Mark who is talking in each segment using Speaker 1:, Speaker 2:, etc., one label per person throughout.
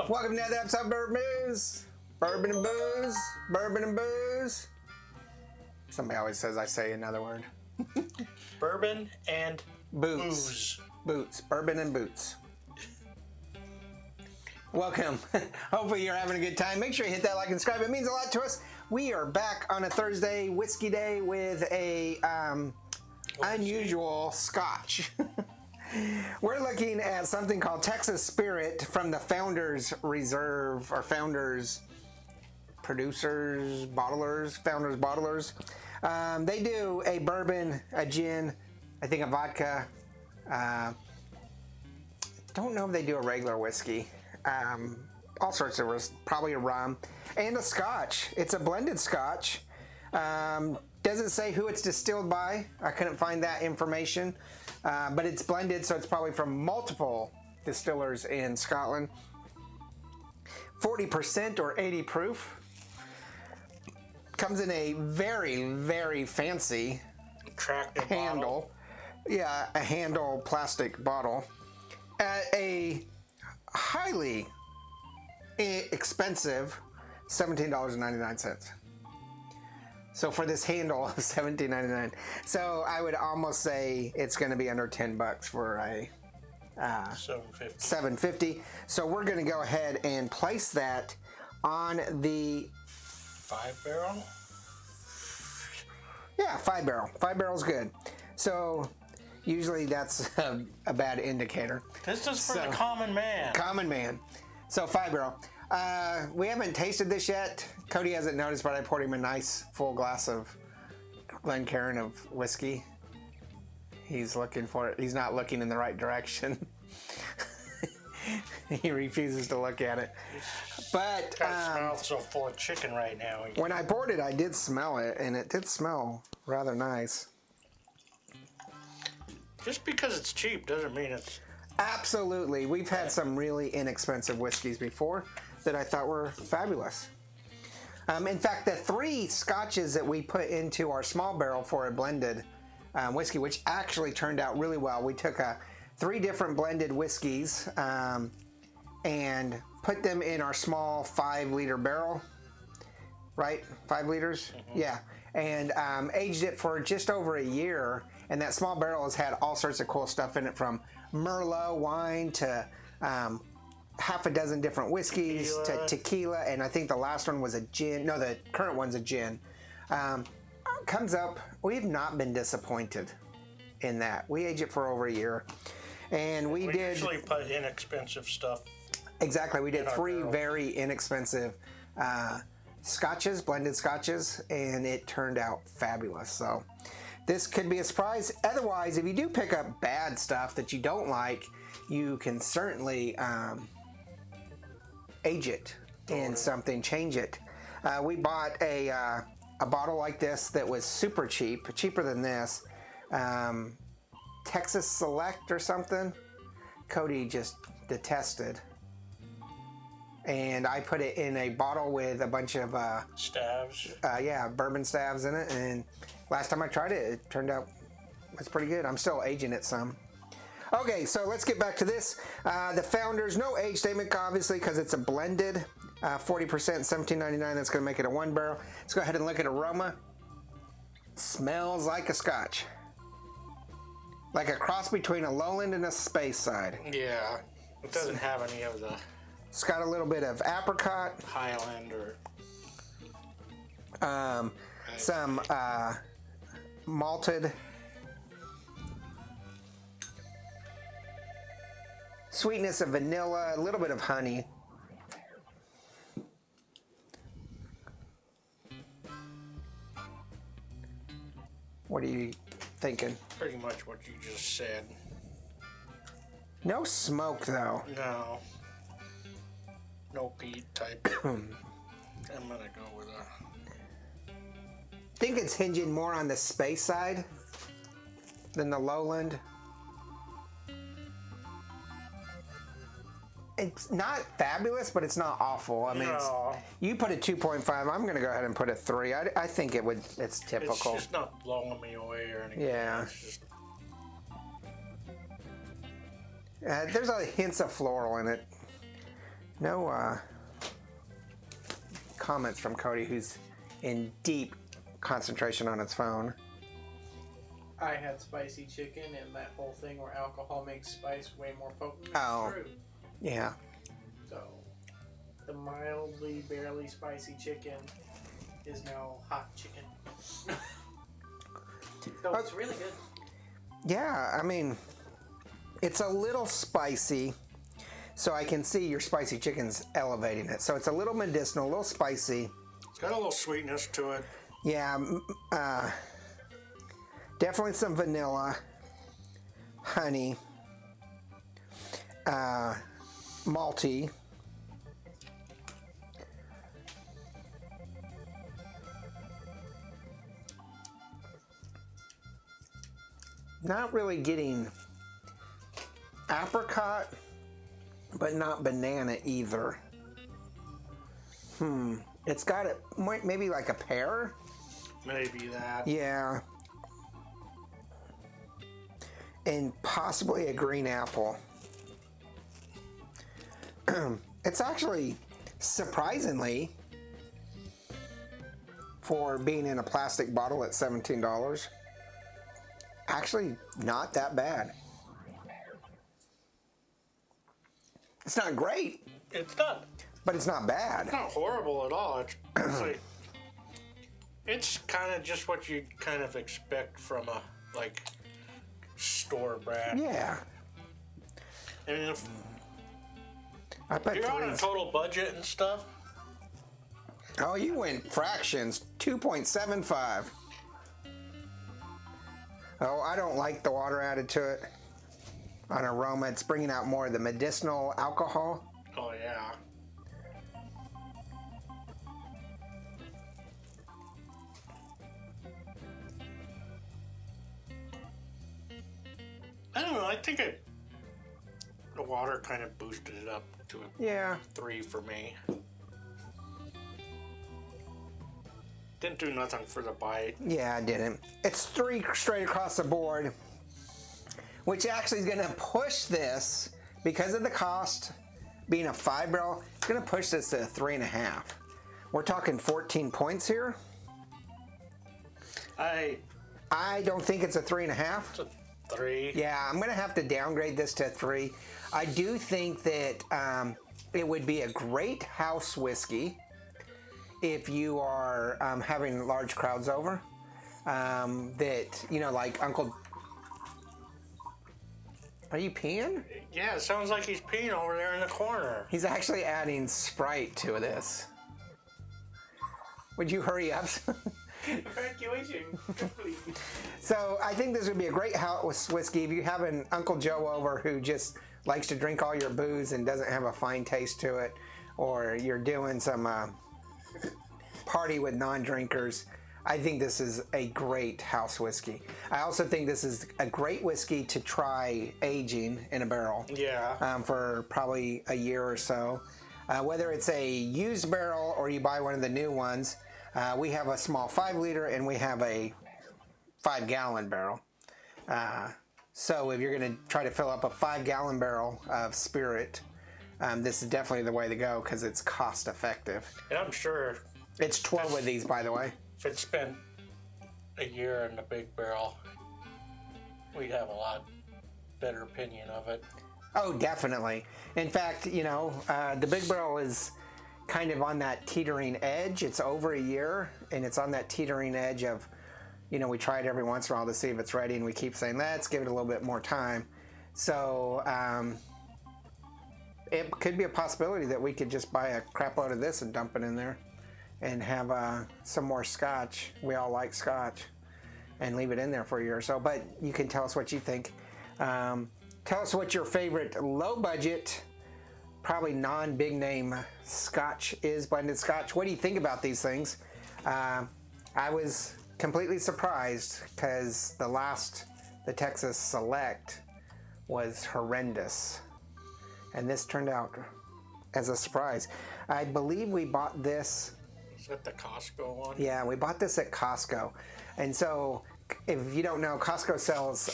Speaker 1: Welcome to another episode of Bourbonandbooze. Bourbon and booze. Bourbon and booze. Somebody always says I say another word.
Speaker 2: Bourbon and
Speaker 1: booze.
Speaker 2: booze.
Speaker 1: Boots. Bourbon and boots. Welcome. Hopefully you're having a good time. Make sure you hit that like and subscribe. It means a lot to us. We are back on a Thursday whiskey day with a unusual Scotch. We're looking at something called Texas Spirit from the Founders Reserve, or Founders Producers, Bottlers, Founders Bottlers. They do a bourbon, a gin, I think a vodka. Don't know if they do a regular whiskey. All sorts of, probably a rum, and a Scotch. It's a blended Scotch. Doesn't say who it's distilled by. I couldn't find that information. But it's blended, so it's probably from multiple distillers in Scotland. 40% or 80 proof. Comes in a very, very fancy handle. Yeah, a handle plastic bottle. At a highly expensive $17.99. So for this handle of $17.99, so I would almost say it's going to be under $10 for a $7.50. So we're going to go ahead and place that on the
Speaker 2: 5-barrel.
Speaker 1: Yeah, 5-barrel. 5-barrel's good. So usually that's a bad indicator.
Speaker 2: This is for the common man.
Speaker 1: Common man. So 5-barrel. We haven't tasted this yet. Cody hasn't noticed, but I poured him a nice full glass of Glencairn of whiskey. He's looking for it. He's not looking in the right direction. He refuses to look at it. But
Speaker 2: got his mouth so full of chicken right now.
Speaker 1: When I poured it, I did smell it, and it did smell rather nice.
Speaker 2: Just because it's cheap doesn't mean it's...
Speaker 1: Absolutely. We've had some really inexpensive whiskeys before that I thought were fabulous. In fact, the 3 scotches that we put into our small barrel for a blended whiskey, which actually turned out really well. We took 3 different blended whiskeys and put them in our small 5-liter barrel, right? 5 liters? Mm-hmm. Yeah. And aged it for just over a year. And that small barrel has had all sorts of cool stuff in it, from Merlot wine to half a dozen different whiskeys to tequila, and I think the last one was a gin. No, the current one's a gin. Comes up, we've not been disappointed in that. We aged it for over a year, and we did
Speaker 2: usually put inexpensive stuff.
Speaker 1: Exactly, we did 3 very inexpensive scotches, blended scotches, and it turned out fabulous. So this could be a surprise. Otherwise, if you do pick up bad stuff that you don't like, you can certainly age it in something, change it. We bought a bottle like this that was super cheap, cheaper than this. Texas Select or something. Cody just detested. And I put it in a bottle with a bunch of
Speaker 2: staves.
Speaker 1: Bourbon staves in it. And last time I tried it, it turned out it's pretty good. I'm still aging it some. Okay, so let's get back to this. The Founders, no age statement, obviously, because it's a blended. 40%, $17.99. That's going to make it a 1-barrel. Let's go ahead and look at aroma. Smells like a Scotch. Like a cross between a lowland and a space side.
Speaker 2: Yeah, it doesn't have any of the...
Speaker 1: It's got a little bit of apricot.
Speaker 2: Highland or...
Speaker 1: some malted... Sweetness of vanilla, a little bit of honey. What are you thinking?
Speaker 2: Pretty much what you just said.
Speaker 1: No smoke, though.
Speaker 2: No. No peat type. I'm gonna go with a...
Speaker 1: I think it's hinging more on the space side than the lowland. It's not fabulous, but it's not awful. I mean, you put a 2.5. I'm going to go ahead and put a 3. I think it's typical.
Speaker 2: It's just not blowing me away or anything.
Speaker 1: Yeah.
Speaker 2: It's just...
Speaker 1: There's a hints of floral in it. No comments from Cody, who's in deep concentration on his phone.
Speaker 3: I had spicy chicken, and that whole thing where alcohol makes spice way more potent.
Speaker 1: Oh.
Speaker 3: True.
Speaker 1: Yeah.
Speaker 3: So, the mildly, barely spicy chicken is now hot chicken. So it's really good.
Speaker 1: Yeah, I mean, it's a little spicy, so I can see your spicy chicken's elevating it. So it's a little medicinal, a little spicy.
Speaker 2: It's got a little sweetness to it.
Speaker 1: Yeah, definitely some vanilla, honey, malty. Not really getting apricot, but not banana either. It's got it, maybe like a pear.
Speaker 2: Maybe that.
Speaker 1: Yeah. And possibly a green apple. It's actually, surprisingly, for being in a plastic bottle at $17, actually not that bad. It's not great,
Speaker 2: It's not.
Speaker 1: but it's not bad.
Speaker 2: It's not horrible at all. It's like, it's kind of just what you kind of expect from a like store brand.
Speaker 1: Yeah.
Speaker 2: I mean, if
Speaker 1: I bet
Speaker 2: you're on a
Speaker 1: three's-
Speaker 2: total budget and stuff,
Speaker 1: Oh, you went fractions. 2.75. Oh, I don't like the water added to it. On aroma, it's bringing out more of the medicinal alcohol.
Speaker 2: oh yeah. I don't know. I think the water kind of boosted it up to a
Speaker 1: Yeah.
Speaker 2: 3 for me. Didn't do nothing for the bite.
Speaker 1: Yeah, I didn't. It's 3 straight across the board, which actually is going to push this, because of the cost, being a 5-barrel, it's going to push this to a 3.5. We're talking 14 points here.
Speaker 2: I
Speaker 1: I don't think it's a 3.5.
Speaker 2: it's a 3.
Speaker 1: Yeah, I'm going to have to downgrade this to a 3. I do think that it would be a great house whiskey if you are having large crowds over. That, you know, like Uncle... Are you peeing?
Speaker 2: Yeah, it sounds like he's peeing over there in the corner.
Speaker 1: He's actually adding Sprite to this. Would you hurry up?
Speaker 3: Evacuation complete.
Speaker 1: So I think this would be a great house whiskey if you have an Uncle Joe over who just likes to drink all your booze and doesn't have a fine taste to it, or you're doing some party with non-drinkers. I think this is a great house whiskey. I also think this is a great whiskey to try aging in a barrel.
Speaker 2: Yeah.
Speaker 1: For probably a year or so. Whether it's a used barrel or you buy one of the new ones, we have a small 5-liter and we have a 5-gallon barrel. So if you're going to try to fill up a 5-gallon barrel of spirit, this is definitely the way to go because it's cost effective.
Speaker 2: And I'm sure
Speaker 1: It's 12 of these, by the way.
Speaker 2: if it spent a year in the big barrel, we'd have a lot better opinion of it.
Speaker 1: Oh, definitely. In fact, you know, the big barrel is kind of on that teetering edge. It's over a year, and it's on that teetering edge of, you know, we try it every once in a while to see if it's ready, and we keep saying, let's give it a little bit more time. So it could be a possibility that we could just buy a crap load of this and dump it in there and have some more Scotch. We all like Scotch, and leave it in there for a year or so. But you can tell us what you think. Tell us what your favorite low budget, probably non-big name Scotch is, blended Scotch. What do you think about these things? I was completely surprised because the Texas Select was horrendous. And this turned out as a surprise. I believe we bought this.
Speaker 2: Is that the Costco one?
Speaker 1: Yeah, we bought this at Costco. And so, if you don't know, Costco sells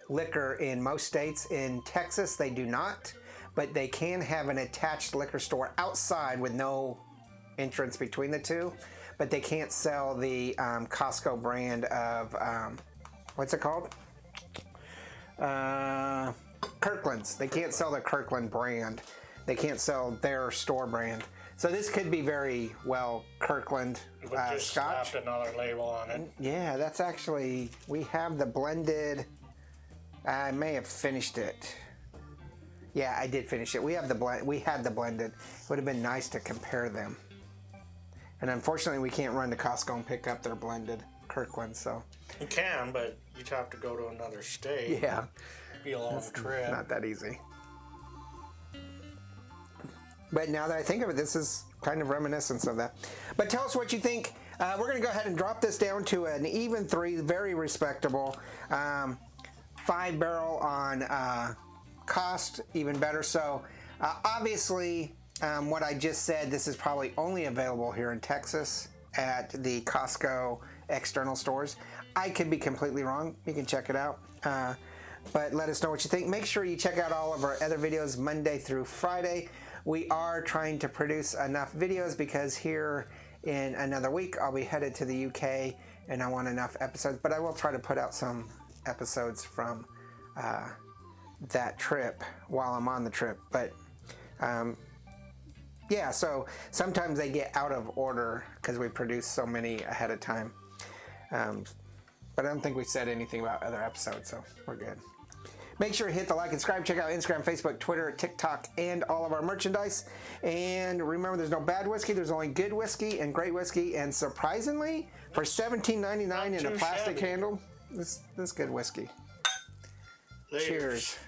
Speaker 1: liquor in most states. In Texas, they do not. but they can have an attached liquor store outside with no entrance between the two. But they can't sell the Costco brand of, what's it called? Kirkland's. They can't sell the Kirkland brand. They can't sell their store brand. So this could be very well Kirkland
Speaker 2: We just
Speaker 1: Scotch.
Speaker 2: slapped another label on it.
Speaker 1: Yeah, that's actually, we have the blended, I may have finished it. Yeah, I did finish it. We have the we had the blended. It would have been nice to compare them. And unfortunately, we can't run to Costco and pick up their blended Kirkland, so.
Speaker 2: You can, but you'd have to go to another state.
Speaker 1: Yeah,
Speaker 2: Be a long trip.
Speaker 1: not that easy. But now that I think of it, this is kind of reminiscent of that. But tell us what you think. We're going to go ahead and drop this down to an even 3, very respectable. 5-barrel on cost, even better. So obviously, what I just said, this is probably only available here in Texas at the Costco external stores. I could be completely wrong. You can check it out. But let us know what you think. Make sure you check out all of our other videos Monday through Friday. We are trying to produce enough videos because here in another week I'll be headed to the UK and I want enough episodes. But I will try to put out some episodes from that trip while I'm on the trip. But yeah, so sometimes they get out of order because we produce so many ahead of time. But I don't think we said anything about other episodes, so we're good. Make sure to hit the like and subscribe. Check out Instagram, Facebook, Twitter, TikTok, and all of our merchandise. And remember, there's no bad whiskey. There's only good whiskey and great whiskey. And surprisingly, for $17.99 in a plastic
Speaker 2: shabby.
Speaker 1: handle, this good whiskey.
Speaker 2: Laters.
Speaker 1: Cheers.